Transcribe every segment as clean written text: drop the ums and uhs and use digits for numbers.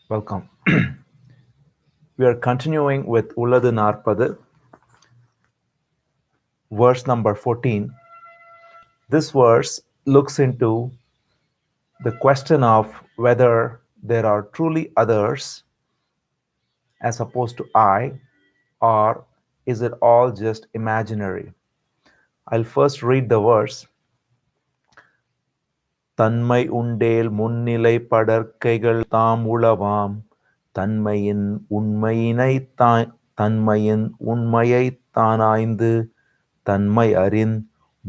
Welcome. We are continuing with Ulladu Narpadu, verse number 14. This verse looks into the question of whether there are truly others as opposed to I, or is it all just imaginary? I'll first read the verse. தன்மை உண்டேல் முன்னிலை படர்க்கைகள் தாம் உளவாம் தன்மையின் தன்மையின் உண்மையைத் தானாய்ந்து தன்மை அறிந்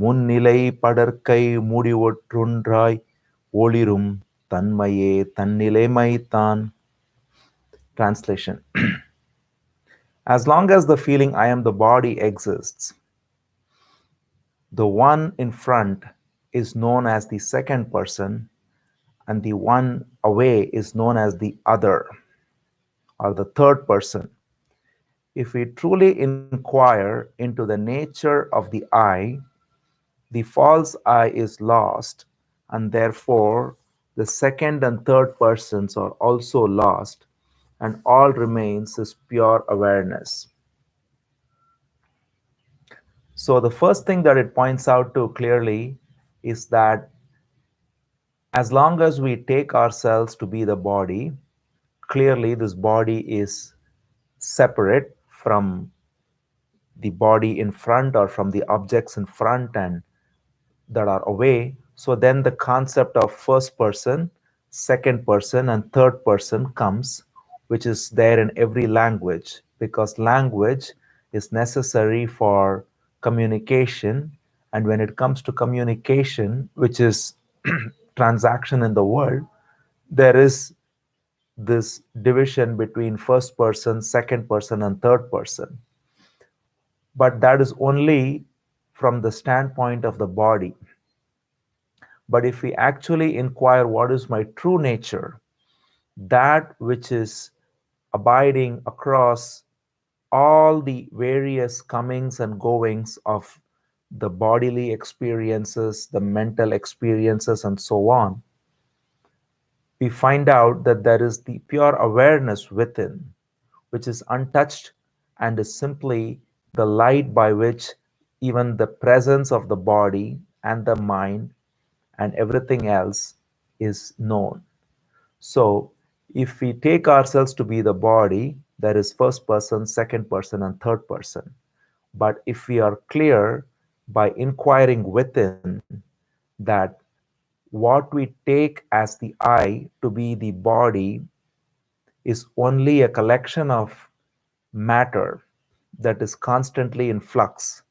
முன்னிலை படர்க்கை முடிவொற்றொன்றாய் ஒளிரும் தன்மையே தன்னிலைமைத்தான். Translation. As long as the feeling I am the body exists, the one in front is known as the second person, and the one away is known as the other or the third person. If we truly inquire into the nature of the I, the false I is lost, and therefore the second and third persons are also lost, and all remains is pure awareness. So the first thing that it points out to clearly is that as long as we take ourselves to be the body, clearly this body is separate from the body in front or from the objects in front and that are away. So then the concept of first person, second person, and third person comes, which is there in every language, because language is necessary for communication. And when it comes to communication, which is transaction in the world, there is this division between first person, second person, and third person. But that is only from the standpoint of the body. But if we actually inquire what is my true nature, that which is abiding across all the various comings and goings of the bodily experiences, the mental experiences, and so on, we find out that there is the pure awareness within, which is untouched and is simply the light by which even the presence of the body and the mind and everything else is known. So, if we take ourselves to be the body, there is first person, second person, and third person. But if we are clear by inquiring within that what we take as the I to be the body is only a collection of matter that is constantly in flux,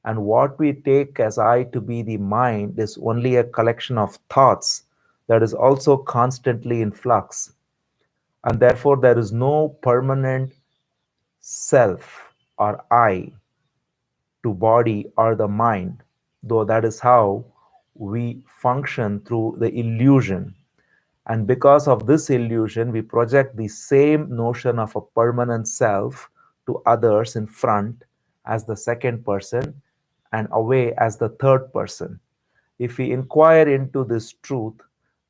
and what we take as I to be the mind is only a collection of thoughts that is also constantly in flux, and therefore there is no permanent self or I to body or the mind, though that is how we function through the illusion. And because of this illusion, we project the same notion of a permanent self to others in front as the second person and away as the third person. If we inquire into this truth,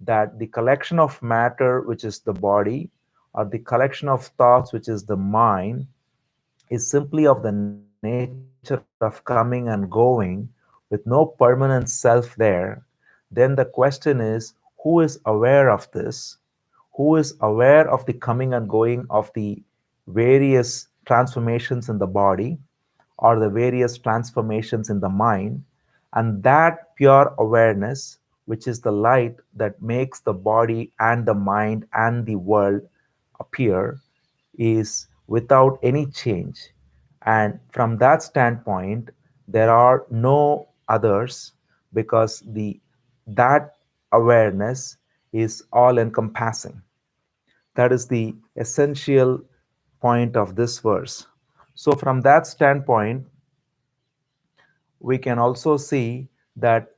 that the collection of matter, which is the body, or the collection of thoughts, which is the mind, is simply of the nature of coming and going with no permanent self there, then the question is, who is aware of this? Who is aware of the coming and going of the various transformations in the body or the various transformations in the mind? And that pure awareness, which is the light that makes the body and the mind and the world appear, is without any change. And from that standpoint, there are no others, because the that awareness is all encompassing. That is the essential point of this verse. So from that standpoint, we can also see that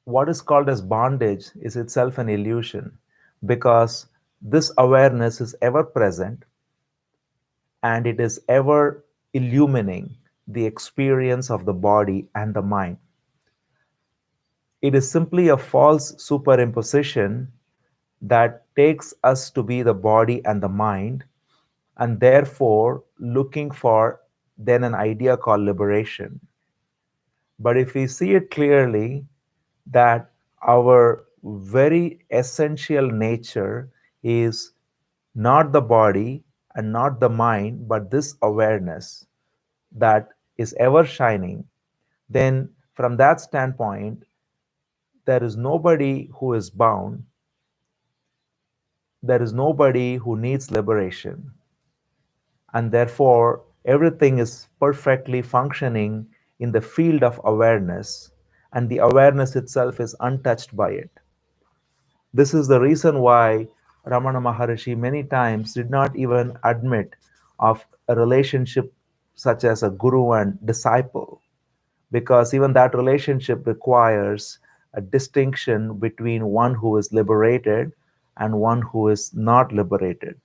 what is called as bondage is itself an illusion, because this awareness is ever present and it is ever illumining the experience of the body and the mind. It is simply a false superimposition that takes us to be the body and the mind, and therefore looking for then an idea called liberation. But if we see it clearly, that our very essential nature is not the body and not the mind, but this awareness that is ever shining, then from that standpoint, there is nobody who is bound, there is nobody who needs liberation, and therefore everything is perfectly functioning in the field of awareness, and the awareness itself is untouched by it. This is the reason why Ramana Maharishi many times did not even admit of a relationship such as a guru and disciple, because even that relationship requires a distinction between one who is liberated and one who is not liberated.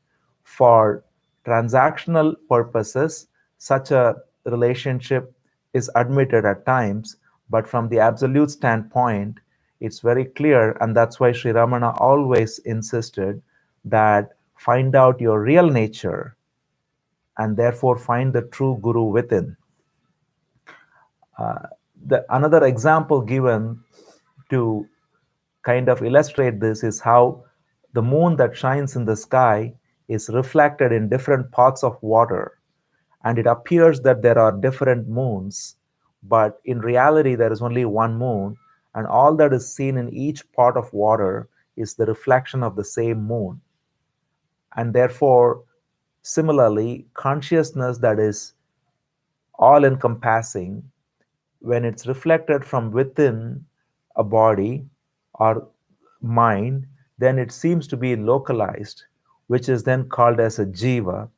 For transactional purposes, such a relationship is admitted at times, but from the absolute standpoint, it's very clear, and that's why Sri Ramana always insisted that find out your real nature and therefore find the true guru within. Uh, Another example given to kind of illustrate this is how the moon that shines in the sky is reflected in different parts of water, and it appears that there are different moons, but in reality there is only one moon, and all that is seen in each part of water is the reflection of the same moon. And therefore, similarly, consciousness that is all encompassing, when it's reflected from within a body or mind, then it seems to be localized, which is then called as a jiva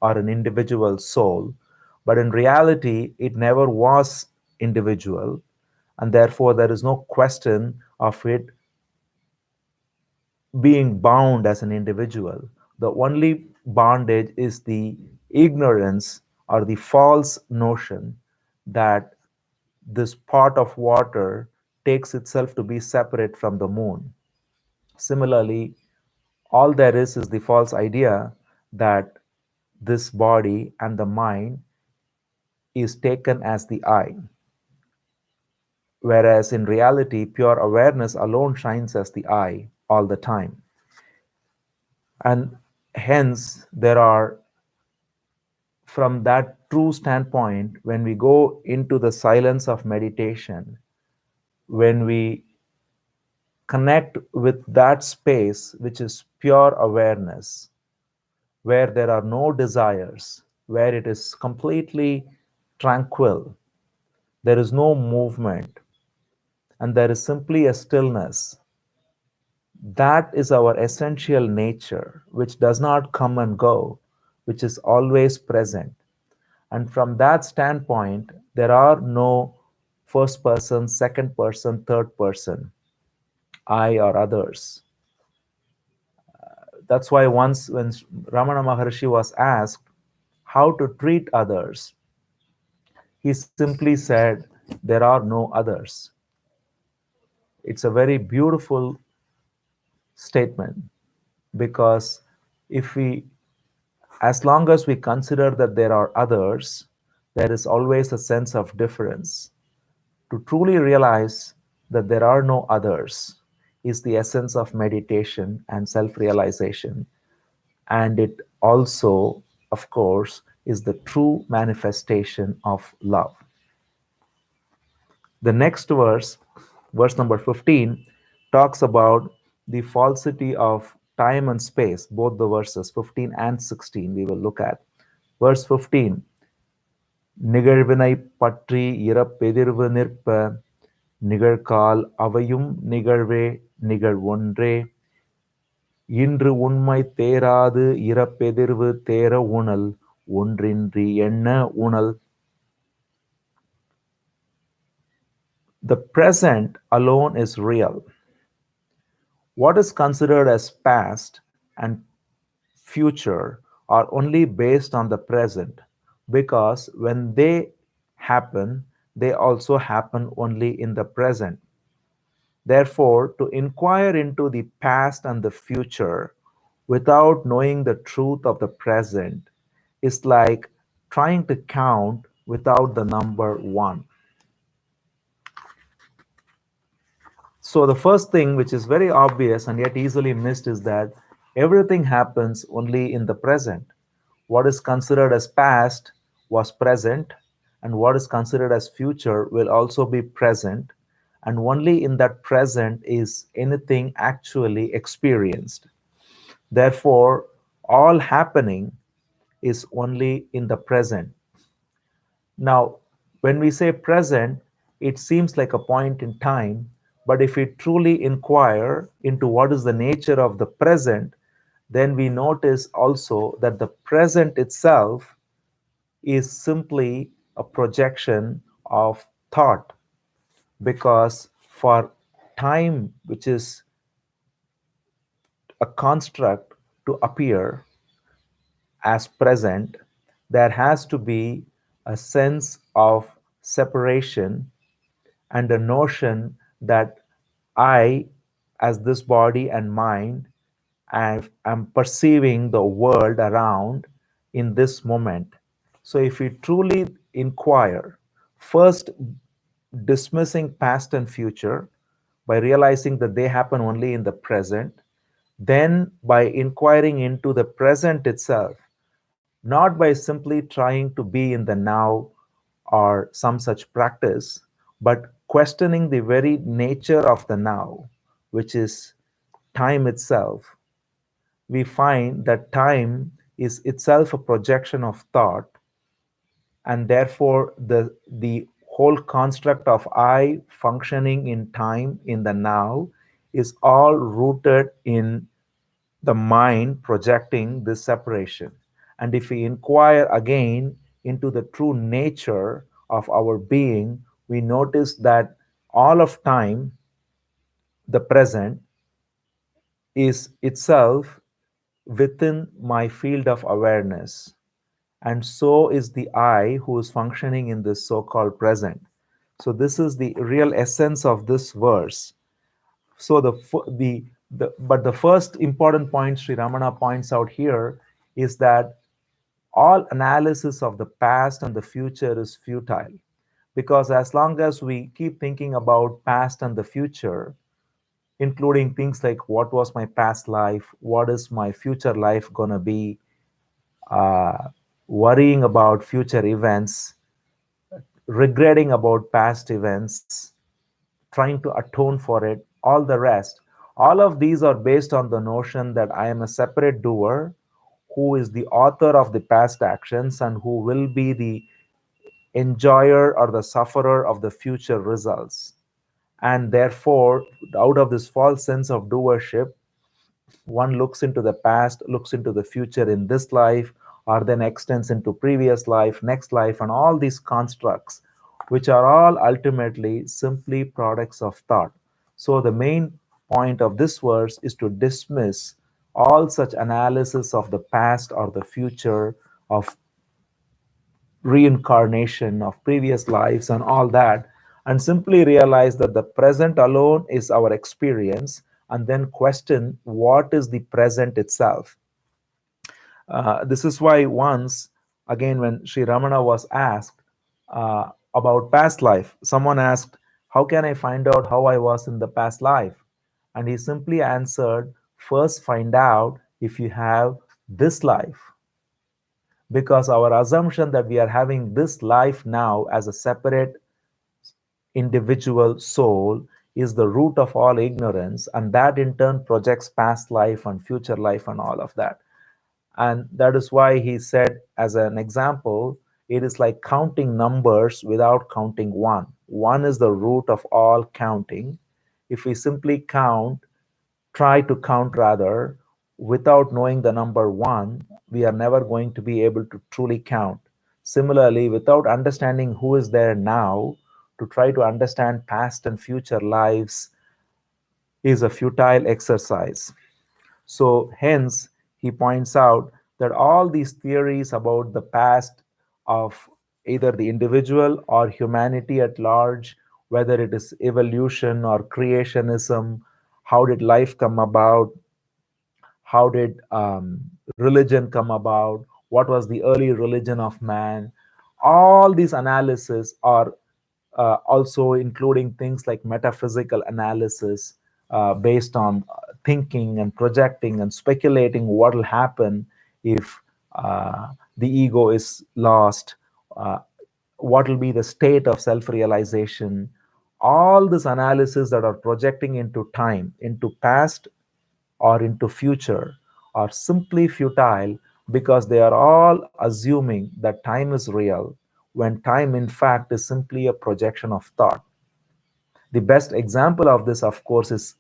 or an individual soul. But in reality, it never was individual, and therefore there is no question of it being bound as an individual. The only bondage is the ignorance or the false notion that this part of water takes itself to be separate from the moon. Similarly, all there is the false idea that this body and the mind is taken as the I, whereas in reality, pure awareness alone shines as the I all the time. And hence, there are, from that true standpoint, when we go into the silence of meditation, when we connect with that space which is pure awareness, where there are no desires, where it is completely tranquil, there is no movement, and there is simply a stillness. That is our essential nature, which does not come and go, which is always present. And from that standpoint, there are no first person, second person, third person, I or others. That's why once when Ramana Maharshi was asked how to treat others, he simply said, there are no others. It's a very beautiful statement, because if we, as long as we consider that there are others, there is always a sense of difference. To truly realize that there are no others is the essence of meditation and self realization. And it also, of course, is the true manifestation of love. The next verse, verse number 15, talks about the falsity of time and space, both the verses 15 and 16 we will look at. Verse 15, நிகழ்வினை பற்றி இறப்பெதிர்வு நிற்ப நிகழ்கால் அவையும் நிகழ்வே நிகழ்வொன்றே இன்று உண்மை தேராது இறப்பெதிர்வு தேர உணல் ஒன்றின்றி எண்ண உணல். The present alone is real. What is considered as past and future are only based on the present, because when they happen, they also happen only in the present. Therefore, to inquire into the past and the future without knowing the truth of the present is like trying to count without the number one. So, the first thing, which is very obvious and yet easily missed, is that everything happens only in the present. What is considered as past was present, and what is considered as future will also be present, and only in that present is anything actually experienced. Therefore, all happening is only in the present. Now, when we say present, it seems like a point in time, but if we truly inquire into what is the nature of the present, then we notice also that the present itself is simply a projection of thought, because for time, which is a construct, to appear as present, there has to be a sense of separation and a notion that I, as this body and mind, am perceiving the world around in this moment. So, if we truly inquire, first dismissing past and future by realizing that they happen only in the present, then by inquiring into the present itself, not by simply trying to be in the now or some such practice, but questioning the very nature of the now, which is time itself, we find that time is itself a projection of thought, and therefore the whole construct of I functioning in time in the now is all rooted in the mind projecting this separation. And if we inquire again into the true nature of our being, we notice that all of time, the present, is itself within my field of awareness. And so is the I who is functioning in this so called present. So, this is the real essence of this verse. So, but the first important point Sri Ramana points out here is that all analysis of the past and the future is futile, because as long as we keep thinking about past and the future, including things like what was my past life, what is my future life gonna be, uh, worrying about future events, regretting about past events, trying to atone for it, all the rest, all of these are based on the notion that I am a separate doer who is the author of the past actions and who will be the enjoyer or the sufferer of the future results. And therefore, out of this false sense of doership, one looks into the past, looks into the future in this life, or then extends into previous life, next life, and all these constructs, which are all ultimately simply products of thought. So, the main point of this verse is to dismiss all such analysis of the past or the future, of reincarnation, of previous lives, and all that, and simply realize that the present alone is our experience, and then question what is the present itself. This is why once again, when Sri Ramana was asked about past life, someone asked, how can I find out how I was in the past life? And he simply answered, first find out if you have this life, because our assumption that we are having this life now as a separate individual soul is the root of all ignorance, and that in turn projects past life and future life and all of that. And that is why he said, as an example, it is like counting numbers without counting one. One is the root of all counting. If we simply try to count rather, without knowing the number one, we are never going to be able to truly count. Similarly, without understanding who is there now, to try to understand past and future lives is a futile exercise. So, hence, he points out that all these theories about the past of either the individual or humanity at large, whether it is evolution or creationism, how did life come about, how did religion come about, what was the early religion of man. All these analyses are also including things like metaphysical analysis, based on thinking and projecting and speculating what will happen if the ego is lost, uh, what will be the state of self realization. All this analysis that are projecting into time, into past, or into future, are simply futile, because they are all assuming that time is real, when time in fact is simply a projection of thought. The best example of this, of course, is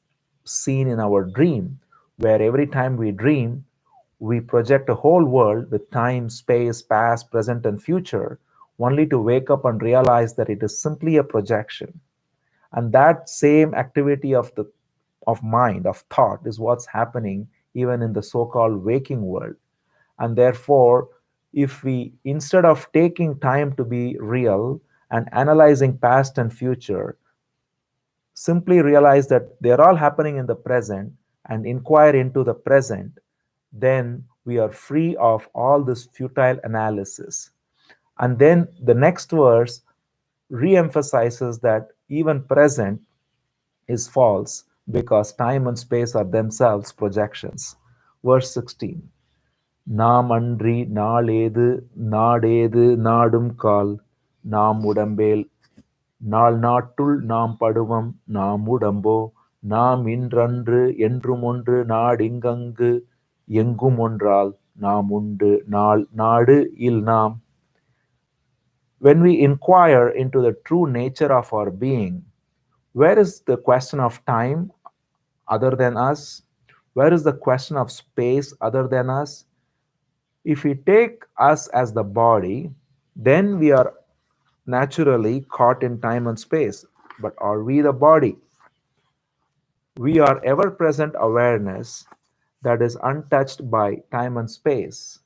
seen in our dream, where every time we dream, we project a whole world with time, space, past, present, and future, only to wake up and realize that it is simply a projection. And that same activity of mind, of thought, is what's happening even in the so-called waking world. And therefore, if we, instead of taking time to be real and analyzing past and future, simply realize that they're all happening in the present and inquire into the present, then we are free of all this futile analysis. And then the next verse re-emphasizes that even present is false, because time and space are themselves projections. Verse 16. நாம் அன்றி நாளேது நாடேது நாடும் கால் நாம் உடம்பேல் நாள் நாட்டுள் நாம் படுவம் நாம் உடம்போ நாம் இன்றன்று என்றுமொன்று நாடிங்கங்கு எங்கும் ஒன்றால் நாம் உண்டு நாள் நாடு இல் நாம். When we inquire into the true nature of our being, where is the question of time other than us? Where is the question of space other than us? If we take us as the body, then we are naturally caught in time and space. But are we the body? We are ever present awareness that is untouched by time and space,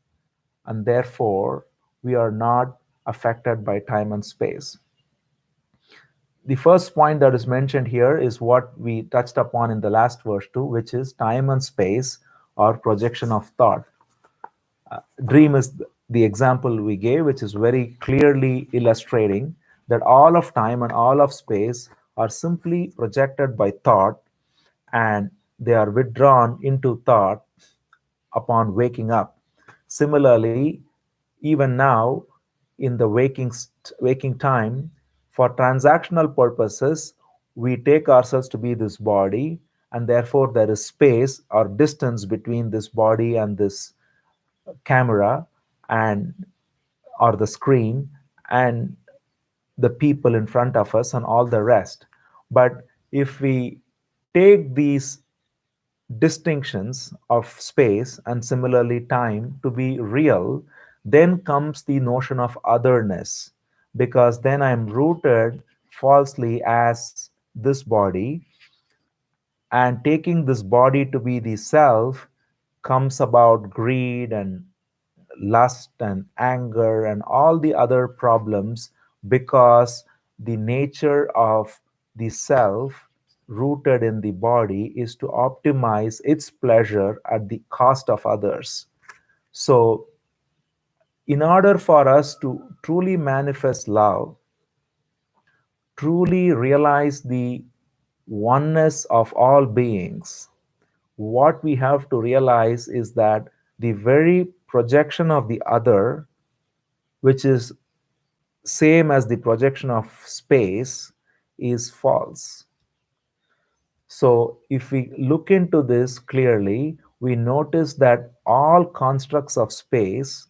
and therefore we are not affected by time and space. The first point that is mentioned here is what we touched upon in the last verse too, which is time and space or projection of thought. Dream is the example we gave, which is very clearly illustrating that all of time and all of space are simply projected by thought, and they are withdrawn into thought upon waking up. Similarly, even now in the waking time, for transactional purposes, we take ourselves to be this body, and therefore there is space or distance between this body and this camera and or the screen and the people in front of us and all the rest. But if we take these distinctions of space and similarly time to be real, then comes the notion of otherness, because then I'm rooted falsely as this body, and taking this body to be the self comes about greed and lust and anger and all the other problems, because the nature of the self rooted in the body is to optimize its pleasure at the cost of others. So in order for us to truly manifest love, truly realize the oneness of all beings, what we have to realize is that the very projection of the other, which is same as the projection of space, is false. So if we look into this clearly, we notice that all constructs of space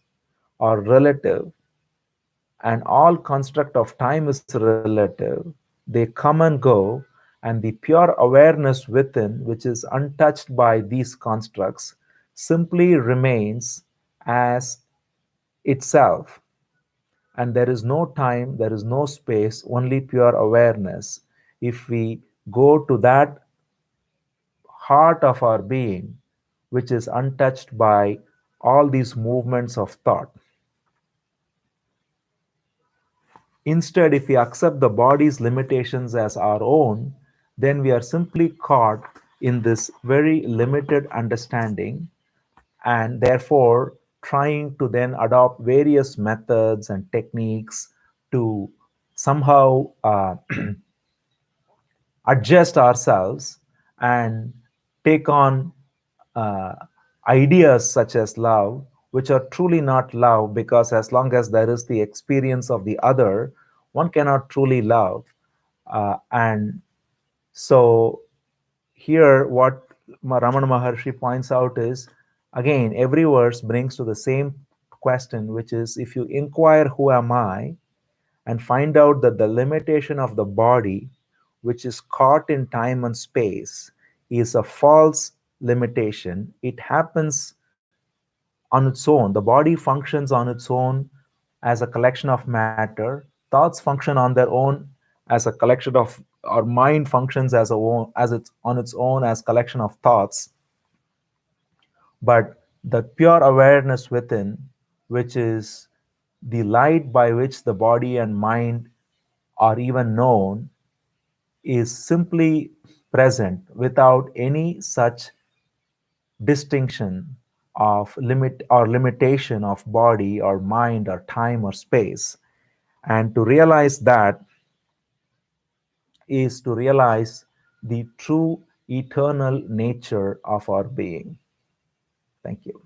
are relative, and all construct of time is relative. They come and go, and the pure awareness within, which is untouched by these constructs, simply remains as itself. And there is no time, there is no space, only pure awareness. If we go to that heart of our being, which is untouched by all these movements of thought. Instead, if we accept the body's limitations as our own, then we are simply caught in this very limited understanding, and therefore trying to then adopt various methods and techniques to somehow adjust ourselves and take on uh, ideas such as love, which are truly not love, because as long as there is the experience of the other, one cannot truly love. And so, here, what Ramana Maharshi points out is, again, every verse brings to the same question, which is, if you inquire, who am I? And find out that the limitation of the body, which is caught in time and space, is a false limitation. It happens on its own. The body functions on its own as a collection of matter. Thoughts function on their own as a collection of, or mind functions as a own, as it's on its own as collection of thoughts. But the pure awareness within, which is the light by which the body and mind are even known, is simply present without any such distinction of limit or limitation of body or mind or time or space. And to realize that is to realize the true eternal nature of our being. Thank you.